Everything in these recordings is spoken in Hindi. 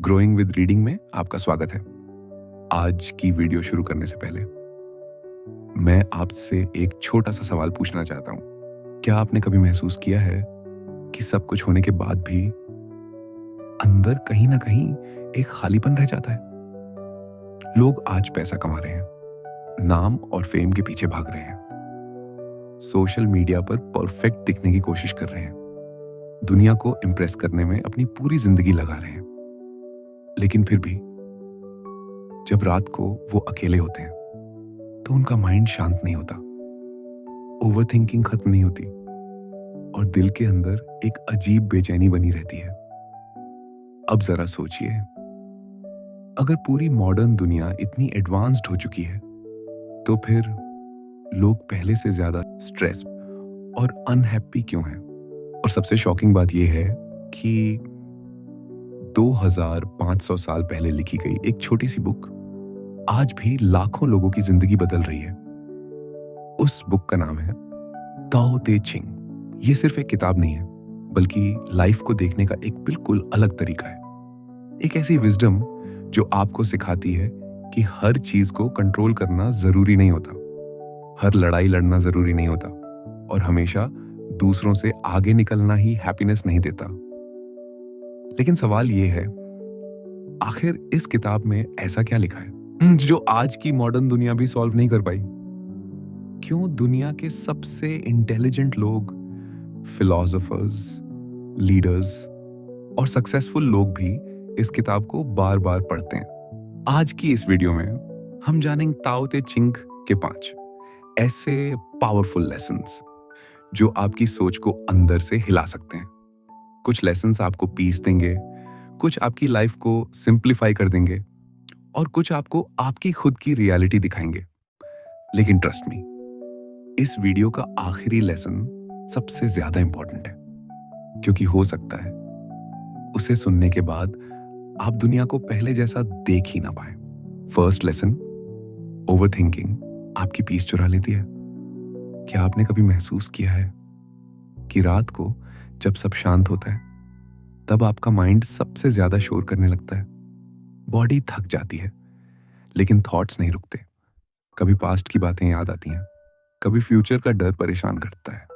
ग्रोइंग विद रीडिंग में आपका स्वागत है। आज की वीडियो शुरू करने से पहले मैं आपसे एक छोटा सा सवाल पूछना चाहता हूँ। क्या आपने कभी महसूस किया है कि सब कुछ होने के बाद भी अंदर कहीं ना कहीं एक खालीपन रह जाता है? लोग आज पैसा कमा रहे हैं, नाम और फेम के पीछे भाग रहे हैं, सोशल मीडिया पर परफेक्ट दिखने की कोशिश कर रहे हैं, दुनिया को इम्प्रेस करने में अपनी पूरी जिंदगी लगा रहे हैं। लेकिन फिर भी जब रात को वो अकेले होते हैं तो उनका माइंड शांत नहीं होता, ओवरथिंकिंग खत्म नहीं होती और दिल के अंदर एक अजीब बेचैनी बनी रहती है। अब जरा सोचिए, अगर पूरी मॉडर्न दुनिया इतनी एडवांस्ड हो चुकी है तो फिर लोग पहले से ज्यादा स्ट्रेस और अनहैप्पी क्यों हैं? और सबसे शॉकिंग बात यह है कि 2500 साल पहले लिखी गई एक छोटी सी बुक आज भी लाखों लोगों की जिंदगी बदल रही है। उस बुक का नाम है ताओ ते चिंग। ये सिर्फ एक किताब नहीं है, बल्कि लाइफ को देखने का एक बिल्कुल अलग तरीका है। एक ऐसी विजडम जो आपको सिखाती है कि हर चीज को कंट्रोल करना जरूरी नहीं होता, हर लड़ाई लड़ना जरूरी नहीं होता और हमेशा दूसरों से आगे निकलना ही हैप्पीनेस नहीं देता। लेकिन सवाल यह है, आखिर इस किताब में ऐसा क्या लिखा है जो आज की मॉडर्न दुनिया भी सॉल्व नहीं कर पाई? क्यों दुनिया के सबसे इंटेलिजेंट लोग, फिलोसोफर्स, लीडर्स और सक्सेसफुल लोग भी इस किताब को बार बार पढ़ते हैं? आज की इस वीडियो में हम जानेंगे ताओ ते चिंग के 5 ऐसे पावरफुल लेसन्स जो आपकी सोच को अंदर से हिला सकते हैं। कुछ लेसन्स आपको पीस देंगे, कुछ आपकी लाइफ को सिंप्लीफाई कर देंगे और कुछ आपको आपकी खुद की रियलिटी दिखाएंगे। लेकिन ट्रस्ट मी, इस वीडियो का आखिरी लेसन सबसे ज्यादा इंपॉर्टेंट है, क्योंकि हो सकता है उसे सुनने के बाद आप दुनिया को पहले जैसा देख ही ना पाए। फर्स्ट लेसन, ओवरथिंकिंग आपकी पीस चुरा लेती है। क्या आपने कभी महसूस किया है कि रात को जब सब शांत होता है तब आपका माइंड सबसे ज्यादा शोर करने लगता है? बॉडी थक जाती है लेकिन थॉट्स नहीं रुकते। कभी पास्ट की बातें याद आती हैं, कभी फ्यूचर का डर परेशान करता है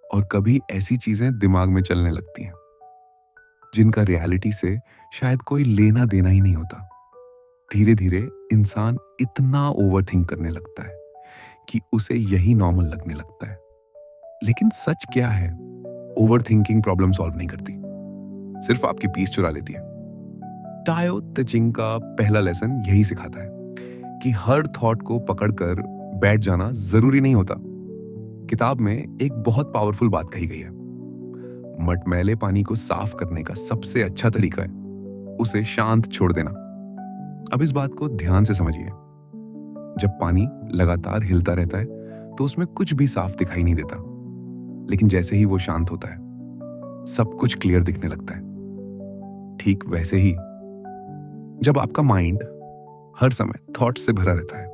और कभी ऐसी चीजें दिमाग में चलने लगती हैं जिनका रियलिटी से शायद कोई लेना देना ही नहीं होता। धीरे धीरे इंसान इतना ओवरथिंक करने लगता है कि उसे यही नॉर्मल लगने लगता है। लेकिन सच क्या है? ओवरथिंकिंग प्रॉब्लम सॉल्व नहीं करती, सिर्फ आपकी पीस चुरा लेती है। ताओ ते चिंग का पहला लेसन यही सिखाता है कि हर थॉट को पकड़कर बैठ जाना जरूरी नहीं होता। किताब में एक बहुत पावरफुल बात कही गई है, मटमैले पानी को साफ करने का सबसे अच्छा तरीका है उसे शांत छोड़ देना। अब इस बात को ध्यान से समझिए। जब पानी लगातार हिलता रहता है तो उसमें कुछ भी साफ दिखाई नहीं देता, लेकिन जैसे ही वो शांत होता है सब कुछ क्लियर दिखने लगता है। ठीक वैसे ही जब आपका माइंड हर समय थॉट्स से भरा रहता है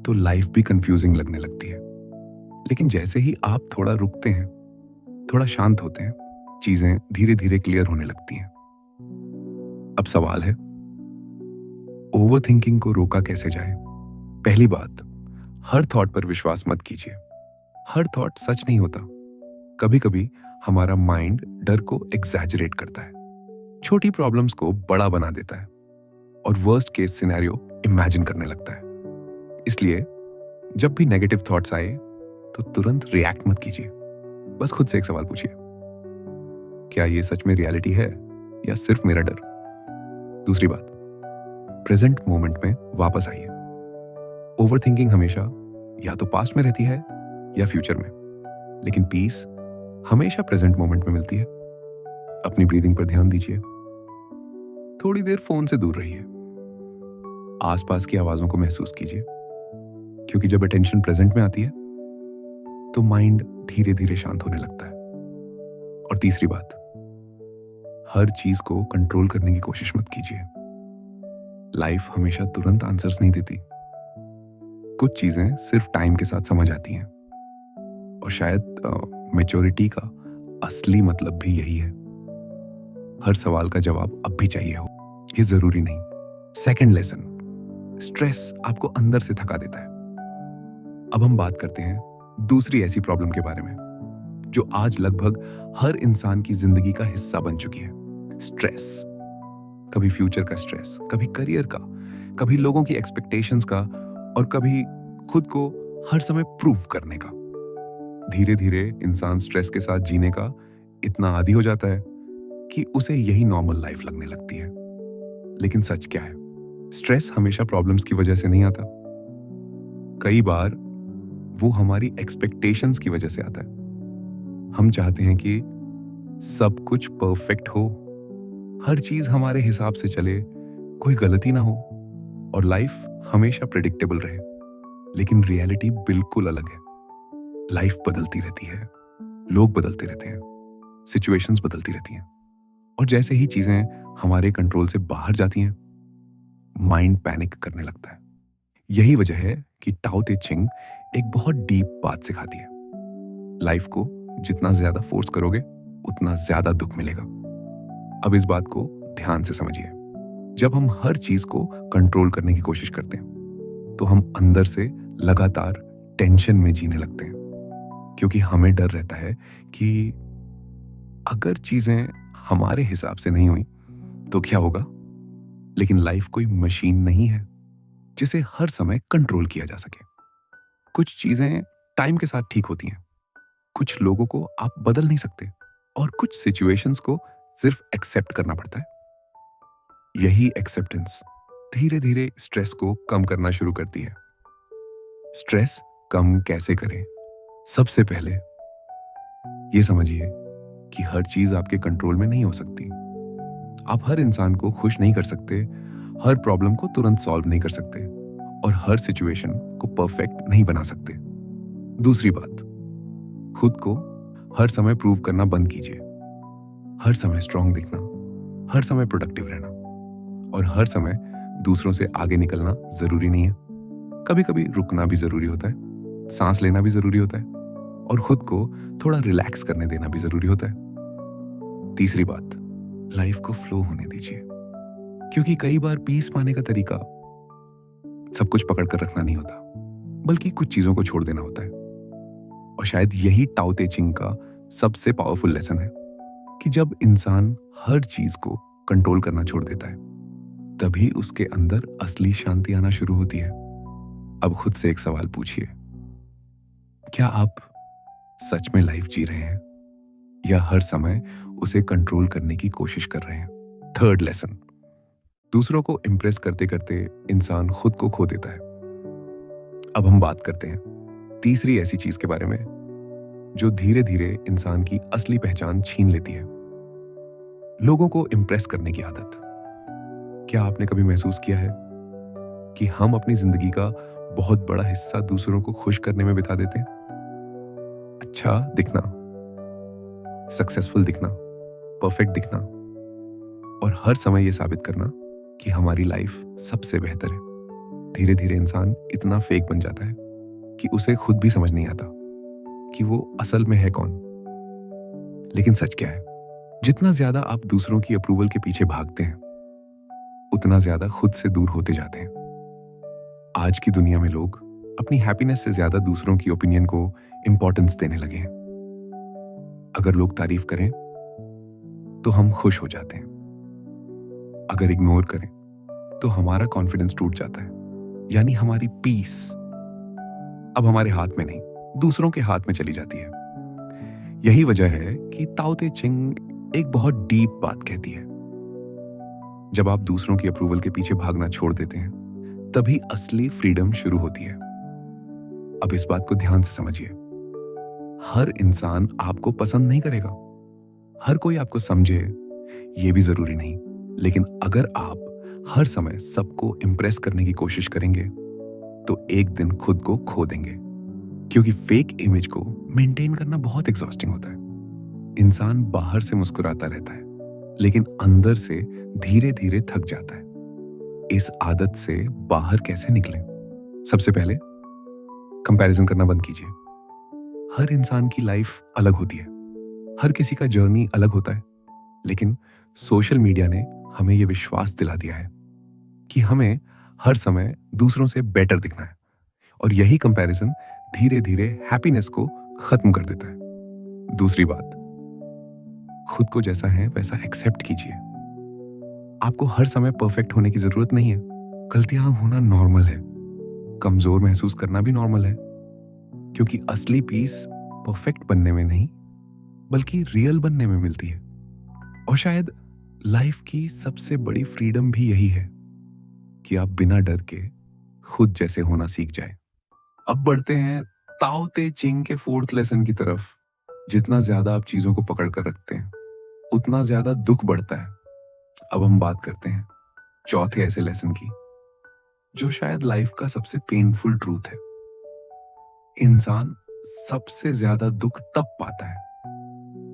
तो लाइफ भी कंफ्यूजिंग लगने लगती है। लेकिन जैसे ही आप थोड़ा रुकते हैं, थोड़ा शांत होते हैं, चीजें धीरे धीरे क्लियर होने लगती हैं। अब सवाल है, ओवरथिंकिंग को रोका कैसे जाए? पहली बात, हर थॉट पर विश्वास मत कीजिए। हर थॉट सच नहीं होता। कभी कभी हमारा माइंड डर को एग्जैजरेट करता है, छोटी प्रॉब्लम्स को बड़ा बना देता है और वर्स्ट केस सिनेरियो इमेजिन करने लगता है। इसलिए जब भी नेगेटिव थॉट्स आए तो तुरंत रिएक्ट मत कीजिए। बस खुद से एक सवाल पूछिए, क्या ये सच में रियलिटी है या सिर्फ मेरा डर? दूसरी बात, प्रेजेंट मोमेंट में वापस आइए। ओवरथिंकिंग हमेशा या तो पास्ट में रहती है या फ्यूचर में, लेकिन पीस हमेशा प्रेजेंट मोमेंट में मिलती है। अपनी ब्रीदिंग पर ध्यान दीजिए, थोड़ी देर फोन से दूर रहिए, आसपास की आवाजों को महसूस कीजिए, क्योंकि जब अटेंशन प्रेजेंट में आती है तो माइंड धीरे धीरे शांत होने लगता है। और तीसरी बात, हर चीज को कंट्रोल करने की कोशिश मत कीजिए। लाइफ हमेशा तुरंत आंसर्स नहीं देती। कुछ चीजें सिर्फ टाइम के साथ समझ आती हैं और शायद मैच्योरिटी का असली मतलब भी यही है। हर सवाल का जवाब अब भी चाहिए हो, ये जरूरी नहीं। सेकंड लेसन, स्ट्रेस आपको अंदर से थका देता है। अब हम बात करते हैं दूसरी ऐसी प्रॉब्लम के बारे में जो आज लगभग हर इंसान की जिंदगी का हिस्सा बन चुकी है। स्ट्रेस, कभी फ्यूचर का स्ट्रेस, कभी करियर का, कभी लोगों की एक्सपेक्टेशंस का, और कभी खुद को हर समय प्रूव करने का। धीरे धीरे इंसान स्ट्रेस के साथ जीने का इतना आदी हो जाता है कि उसे यही नॉर्मल लाइफ लगने लगती है। लेकिन सच क्या है? स्ट्रेस हमेशा प्रॉब्लम्स की वजह से नहीं आता। कई बार वो हमारी एक्सपेक्टेशंस की वजह से आता है। हम चाहते हैं कि सब कुछ परफेक्ट हो, हर चीज हमारे हिसाब से चले, कोई गलती ना हो और लाइफ हमेशा प्रेडिक्टेबल रहे। लेकिन रियलिटी बिल्कुल अलग है। लाइफ बदलती रहती है, लोग बदलते रहते हैं, सिचुएशंस बदलती रहती हैं, और जैसे ही चीजें हमारे कंट्रोल से बाहर जाती हैं, माइंड पैनिक करने लगता है। यही वजह है कि टाओ ते चिंग एक बहुत डीप बात सिखाती है। लाइफ को जितना ज्यादा फोर्स करोगे उतना ज्यादा दुख मिलेगा। अब इस बात को ध्यान से समझिए। जब हम हर चीज को कंट्रोल करने की कोशिश करते हैं तो हम अंदर से लगातार टेंशन में जीने लगते हैं, क्योंकि हमें डर रहता है कि अगर चीजें हमारे हिसाब से नहीं हुई तो क्या होगा। लेकिन लाइफ कोई मशीन नहीं है जिसे हर समय कंट्रोल किया जा सके। कुछ चीजें टाइम के साथ ठीक होती हैं, कुछ लोगों को आप बदल नहीं सकते, और कुछ सिचुएशंस को सिर्फ एक्सेप्ट करना पड़ता है। यही एक्सेप्टेंस धीरे धीरे स्ट्रेस को कम करना शुरू करती है। स्ट्रेस कम कैसे करें? सबसे पहले ये समझिए कि हर चीज आपके कंट्रोल में नहीं हो सकती। आप हर इंसान को खुश नहीं कर सकते, हर प्रॉब्लम को तुरंत सॉल्व नहीं कर सकते, और हर सिचुएशन को परफेक्ट नहीं बना सकते। दूसरी बात, खुद को हर समय प्रूव करना बंद कीजिए। हर समय स्ट्रांग दिखना, हर समय प्रोडक्टिव रहना और हर समय दूसरों से आगे निकलना जरूरी नहीं है। कभी कभी रुकना भी जरूरी होता है, सांस लेना भी जरूरी होता है, और खुद को थोड़ा रिलैक्स करने देना भी जरूरी होता है। तीसरी बात, लाइफ को फ्लो होने दीजिए, क्योंकि कई बार पीस पाने का तरीका सब कुछ पकड़ कर रखना नहीं होता, बल्कि कुछ चीजों को छोड़ देना होता है। और शायद यही टाओ ते चिंग का सबसे पावरफुल लेसन है कि जब इंसान हर चीज को कंट्रोल करना छोड़ देता है, तभी उसके अंदर असली शांति आना शुरू होती है। अब खुद से एक सवाल पूछिए, क्या आप सच में लाइफ जी रहे हैं या हर समय उसे कंट्रोल करने की कोशिश कर रहे हैं? थर्ड लेसन, दूसरों को इम्प्रेस करते करते इंसान खुद को खो देता है। अब हम बात करते हैं तीसरी ऐसी चीज के बारे में जो धीरे धीरे इंसान की असली पहचान छीन लेती है, लोगों को इम्प्रेस करने की आदत। क्या आपने कभी महसूस किया है कि हम अपनी जिंदगी का बहुत बड़ा हिस्सा दूसरों को खुश करने में बिता देते हैं? अच्छा दिखना, सक्सेसफुल दिखना, परफेक्ट दिखना, और हर समय यह साबित करना कि हमारी लाइफ सबसे बेहतर है। धीरे धीरे इंसान इतना फेक बन जाता है कि उसे खुद भी समझ नहीं आता कि वो असल में है कौन। लेकिन सच क्या है? जितना ज्यादा आप दूसरों की अप्रूवल के पीछे भागते हैं, उतना ज्यादा खुद से दूर होते जाते हैं। आज की दुनिया में लोग अपनी हैप्पीनेस से ज्यादा दूसरों की ओपिनियन को इंपॉर्टेंस देने लगे हैं। अगर लोग तारीफ करें तो हम खुश हो जाते हैं, अगर इग्नोर करें तो हमारा कॉन्फिडेंस टूट जाता है। यानी हमारी पीस अब हमारे हाथ में नहीं, दूसरों के हाथ में चली जाती है। यही वजह है कि टाओ ते चिंग एक बहुत डीप बात कहती है। जब आप दूसरों की अप्रूवल के पीछे भागना छोड़ देते हैं, तभी असली फ्रीडम शुरू होती है। अब इस बात को ध्यान से समझिए, हर इंसान आपको पसंद नहीं करेगा, हर कोई आपको समझे ये भी जरूरी नहीं। लेकिन अगर आप हर समय सबको इंप्रेस करने की कोशिश करेंगे तो एक दिन खुद को खो देंगे, क्योंकि फेक इमेज को मेंटेन करना बहुत एग्जॉस्टिंग होता है। इंसान बाहर से मुस्कुराता रहता है, लेकिन अंदर से धीरे धीरे थक जाता है। इस आदत से बाहर कैसे निकलें? सबसे पहले कंपैरिजन करना बंद कीजिए। हर इंसान की लाइफ अलग होती है, हर किसी का जर्नी अलग होता है, लेकिन सोशल मीडिया ने हमें ये विश्वास दिला दिया है कि हमें हर समय दूसरों से बेटर दिखना है, और यही कंपैरिजन धीरे धीरे हैप्पीनेस को खत्म कर देता है। दूसरी बात, खुद को जैसा है वैसा एक्सेप्ट कीजिए। आपको हर समय परफेक्ट होने की जरूरत नहीं है। गलतियां होना नॉर्मल है, कमजोर महसूस करना भी नॉर्मल है, क्योंकि असली पीस परफेक्ट बनने में नहीं बल्कि रियल बनने में मिलती है। और शायद लाइफ की सबसे बड़ी फ्रीडम भी यही है कि आप बिना डर के खुद जैसे होना सीख जाए। अब बढ़ते हैं ताओ ते चिंग के फोर्थ लेसन की तरफ। जितना ज्यादा आप चीजों को पकड़ कर रखते हैं उतना ज्यादा दुख बढ़ता है। अब हम बात करते हैं चौथे ऐसे लेसन की, जो शायद लाइफ का सबसे पेनफुल ट्रूथ है। इंसान सबसे ज्यादा दुख तब पाता है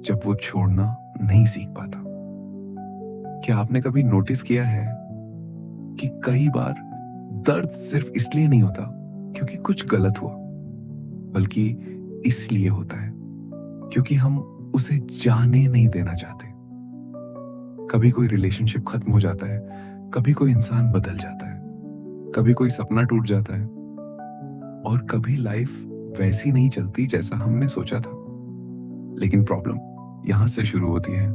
जब वो छोड़ना नहीं सीख पाता। क्या आपने कभी नोटिस किया है कि कई बार दर्द सिर्फ इसलिए नहीं होता क्योंकि कुछ गलत हुआ, बल्कि इसलिए होता है क्योंकि हम उसे जाने नहीं देना चाहते। कभी कोई रिलेशनशिप खत्म हो जाता है, कभी कोई इंसान बदल जाता है, कभी कोई सपना टूट जाता है, और कभी लाइफ वैसी नहीं चलती जैसा हमने सोचा था। लेकिन प्रॉब्लम यहां से शुरू होती है।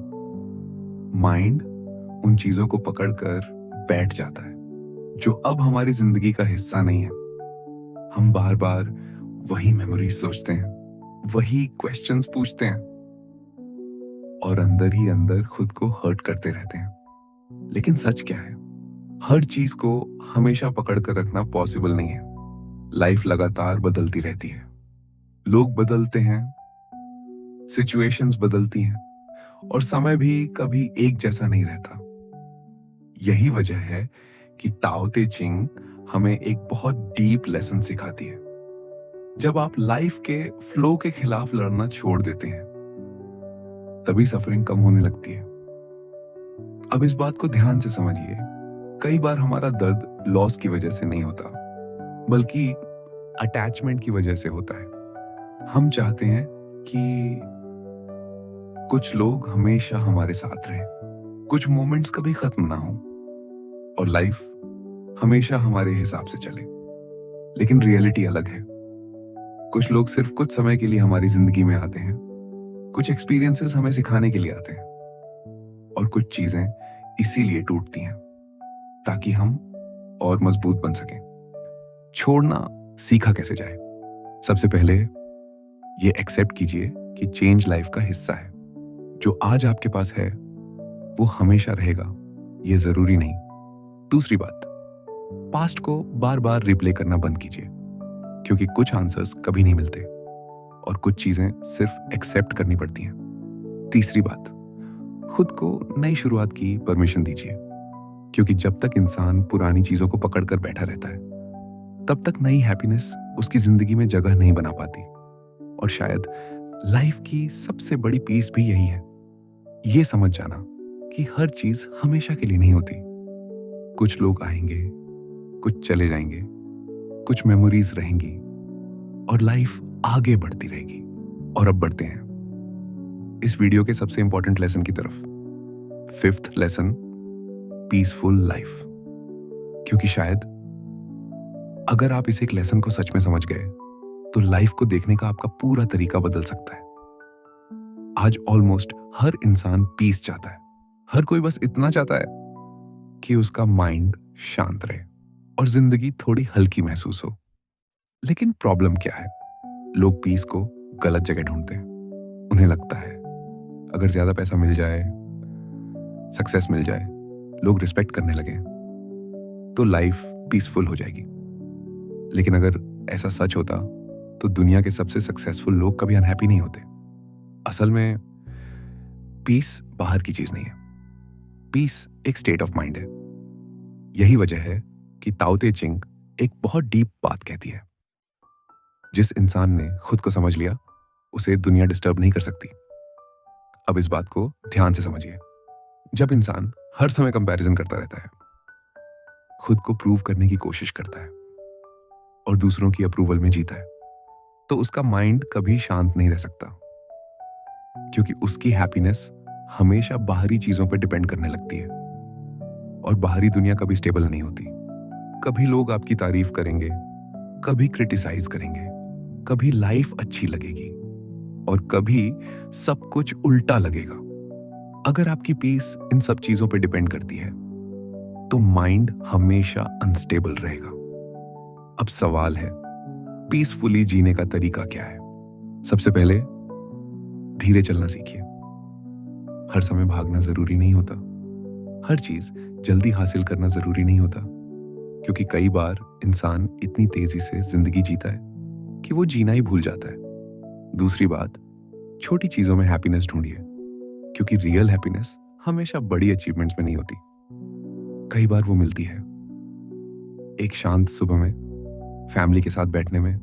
माइंड उन चीजों को पकड़कर बैठ जाता है जो अब हमारी जिंदगी का हिस्सा नहीं है। हम बार बार वही मेमोरीज सोचते हैं, वही क्वेश्चंस पूछते हैं, और अंदर ही अंदर खुद को हर्ट करते रहते हैं। लेकिन सच क्या है, हर चीज को हमेशा पकड़ कर रखना पॉसिबल नहीं है। लाइफ लगातार बदलती रहती है, लोग बदलते हैं, सिचुएशंस बदलती हैं, और समय भी कभी एक जैसा नहीं रहता। यही वजह है कि टाओ ते चिंग हमें एक बहुत डीप लेसन सिखाती है। जब आप लाइफ के फ्लो के खिलाफ लड़ना छोड़ देते हैं तभी सफरिंग कम होने लगती है। अब इस बात को ध्यान से समझिए। कई बार हमारा दर्द लॉस की वजह से नहीं होता बल्कि अटैचमेंट की वजह से होता है। हम चाहते हैं कि कुछ लोग हमेशा हमारे साथ रहें, कुछ मोमेंट्स कभी खत्म ना हो, और लाइफ हमेशा हमारे हिसाब से चले। लेकिन रियलिटी अलग है। कुछ लोग सिर्फ कुछ समय के लिए हमारी जिंदगी में आते हैं, कुछ एक्सपीरियंसेस हमें सिखाने के लिए आते हैं, और कुछ चीजें इसीलिए टूटती हैं ताकि हम और मजबूत बन सकें। छोड़ना सीखा कैसे जाए? सबसे पहले ये एक्सेप्ट कीजिए कि चेंज लाइफ का हिस्सा है। जो आज आपके पास है वो हमेशा रहेगा, ये जरूरी नहीं। दूसरी बात, पास्ट को बार बार रिप्ले करना बंद कीजिए, क्योंकि कुछ आंसर्स कभी नहीं मिलते और कुछ चीजें सिर्फ एक्सेप्ट करनी पड़ती हैं। तीसरी बात, खुद को नई शुरुआत की परमिशन दीजिए, क्योंकि जब तक इंसान पुरानी चीजों को पकड़कर बैठा रहता है तब तक नई हैप्पीनेस उसकी जिंदगी में जगह नहीं बना पाती। और शायद लाइफ की सबसे बड़ी पीस भी यही है, ये समझ जाना कि हर चीज हमेशा के लिए नहीं होती। कुछ लोग आएंगे, कुछ चले जाएंगे, कुछ मेमोरीज रहेंगी, और लाइफ आगे बढ़ती रहेगी। और अब बढ़ते हैं इस वीडियो के सबसे इंपॉर्टेंट लेसन की तरफ। Fifth lesson, peaceful life. क्योंकि शायद अगर आप इस एक लेसन को सच में समझ गए तो लाइफ को देखने का आपका पूरा तरीका बदल सकता है। आज ऑलमोस्ट हर इंसान पीस चाहता है। हर कोई बस इतना चाहता है कि उसका माइंड शांत रहे और जिंदगी थोड़ी हल्की महसूस हो। लेकिन प्रॉब्लम क्या है? लोग पीस को गलत जगह ढूंढते हैं। उन्हें लगता है अगर ज्यादा पैसा मिल जाए, सक्सेस मिल जाए, लोग रिस्पेक्ट करने लगे तो लाइफ पीसफुल हो जाएगी। लेकिन अगर ऐसा सच होता तो दुनिया के सबसे सक्सेसफुल लोग कभी अनहैप्पी नहीं होते। असल में पीस बाहर की चीज नहीं है, पीस एक स्टेट ऑफ माइंड है। यही वजह है कि ताओ ते चिंग एक बहुत डीप बात कहती है, जिस इंसान ने खुद को समझ लिया उसे दुनिया डिस्टर्ब नहीं कर सकती। अब इस बात को ध्यान से समझिए। जब इंसान हर समय कंपैरिजन करता रहता है, खुद को प्रूव करने की कोशिश करता है और दूसरों की अप्रूवल में जीता है, तो उसका माइंड कभी शांत नहीं रह सकता, क्योंकि उसकी हैप्पीनेस हमेशा बाहरी चीजों पर डिपेंड करने लगती है। और बाहरी दुनिया कभी स्टेबल नहीं होती। कभी लोग आपकी तारीफ करेंगे, कभी क्रिटिसाइज करेंगे, कभी लाइफ अच्छी लगेगी और कभी सब कुछ उल्टा लगेगा। अगर आपकी पीस इन सब चीजों पर डिपेंड करती है तो माइंड हमेशा अनस्टेबल रहेगा। अब सवाल है, पीसफुली जीने का तरीका क्या है? सबसे पहले धीरे चलना सीखिए। हर समय भागना जरूरी नहीं होता, हर चीज जल्दी हासिल करना जरूरी नहीं होता, क्योंकि कई बार इंसान इतनी तेजी से जिंदगी जीता है कि वो जीना ही भूल जाता है। दूसरी बात, छोटी चीजों में हैप्पीनेस ढूंढिए, क्योंकि रियल हैप्पीनेस हमेशा बड़ी अचीवमेंट्स में नहीं होती। कई बार वो मिलती है एक शांत सुबह में, फैमिली के साथ बैठने में,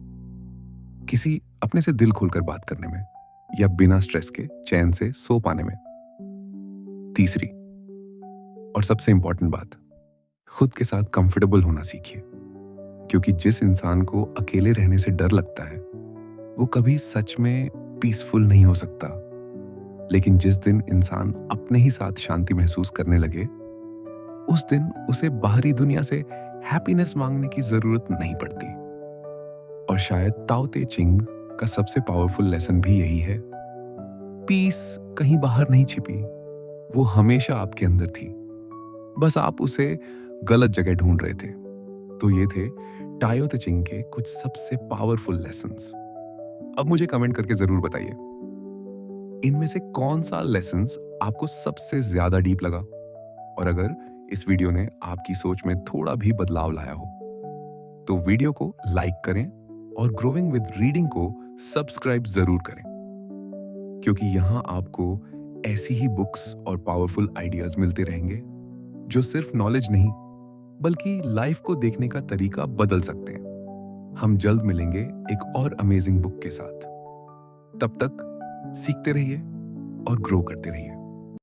किसी अपने से दिल खोलकर बात करने में, या बिना स्ट्रेस के चैन से सो पाने में। तीसरी और सबसे इंपॉर्टेंट बात, खुद के साथ कंफर्टेबल होना सीखिए, क्योंकि जिस इंसान को अकेले रहने से डर लगता है वो कभी सच में पीसफुल नहीं हो सकता। लेकिन जिस दिन इंसान अपने ही साथ शांति महसूस करने लगे, उस दिन उसे बाहरी दुनिया से हैप्पीनेस मांगने की जरूरत नहीं पड़ती। और शायद ताओ ते चिंग का सबसे पावरफुल लेसन भी यही है, पीस कहीं बाहर नहीं छिपी, वो हमेशा आपके अंदर थी, बस आप उसे गलत जगह ढूंढ रहे थे। तो ये थे ताओ ते चिंग के कुछ सबसे पावरफुल लेसन्स। अब मुझे कमेंट करके जरूर बताइए, इनमें से कौन सा लेसन्स आपको सबसे ज्यादा डीप लगा, और अगर इस वीडियो ने आपकी सोच में थोड़ा भी बदलाव लाया हो तो वीडियो को लाइक करें और ग्रोइंग विद रीडिंग को सब्सक्राइब जरूर करें, क्योंकि यहां आपको ऐसी ही बुक्स और पावरफुल आइडियाज मिलते रहेंगे जो सिर्फ नॉलेज नहीं बल्कि लाइफ को देखने का तरीका बदल सकते हैं। हम जल्द मिलेंगे एक और अमेजिंग बुक के साथ। तब तक सीखते रहिए और ग्रो करते रहिए।